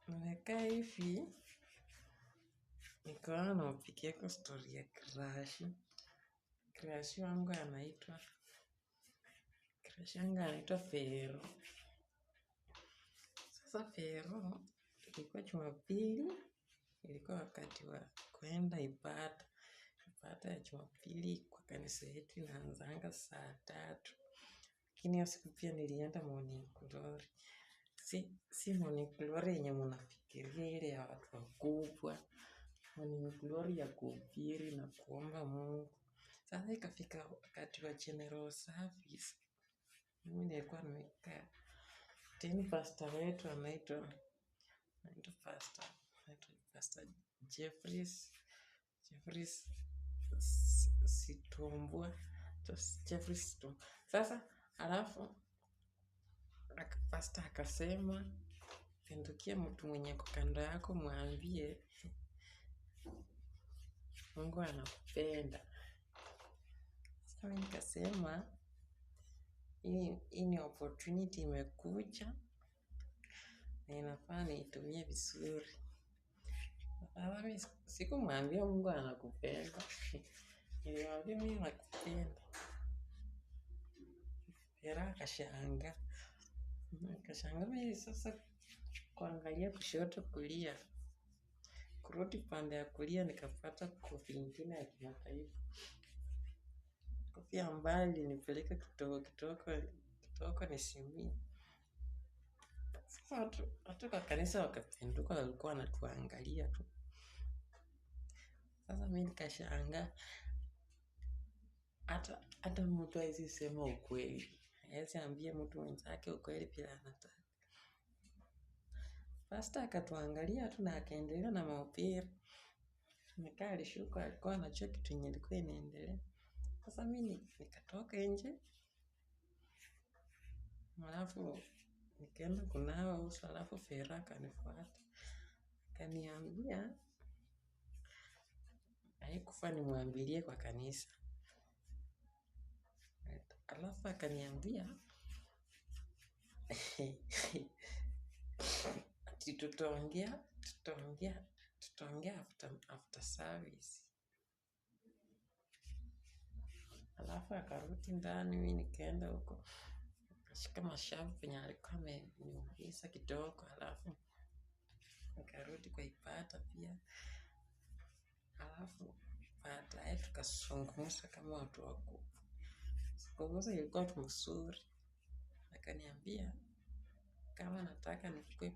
Nimekaa hivi nikawa nampigia kwa story ya crush. Crush wangu anaitwa Fero. Sasa Fero ilikuwa Jumapili, ilikuwa wakati wa kwenda ibada. Ibada ya Jumapili kwa kanisa yetu inaanzanga saa 3. Lakini hiyo siku pia nilienda morning glory. Si morning glory yenye mnafikiria ile ya watu wakubwa. Morning glory ya kuhubiri na kuomba Mungu. Sasa ikafika wakati wa general service. Mimi nilikuwa nimekaa. Tena pastor wetu anaitwa Pastor Jeffries Situmbua. Sasa alafu pastor akasema, pindukia mtu mwenye ako kando yako mwambie Mungu anakupenda. Sasa mimi nikasema hii ni opportunity imekuja na inafaa niitumie vizuri. Sasa mimi sikumwambia Mungu anakupenda. Nilimwambia mimi nakupenda. Fera akashangaa. Akashangaa mimi sasa kuangalia kushoto kulia. Kurudi pande ya kulia nikapata kofi ingine ya kimataifa. Kofi ya mbali nipeleka kitoko nisimie. Sasa watu kwa kanisa wakapinduka walikuwa wanatuangalia tu. Sasa mimi nikashangaa. Hata mtu hawezi sema ukweli. Hawezi ambia mtu mwenzake ukweli bila anataka. Pastor akatuangalia tu na akaendelea na mahubiri. Nikaa alishuka alikuwa anajua kitu yenye ilikuwa inaendelea. Sasa mimi nikatoka nje. Alafu nikaenda kunawa uso alafu Fera akanifuata. Akaniambia haikufaa nimwambilie kwa kanisa. Alafu akaniambia ati tutaongea after service. Alafu akarudi ndani mimi nikaenda huko. Akashika mashavu penye alikuwa ameniuliza kidogo alafu nikarudi kwa ibada pia. Alafu baadaye tukazungumza kama watu wakubwa. Mazungumzo ilikuwa tu mzuri. Akaniambia kama nataka nikuwe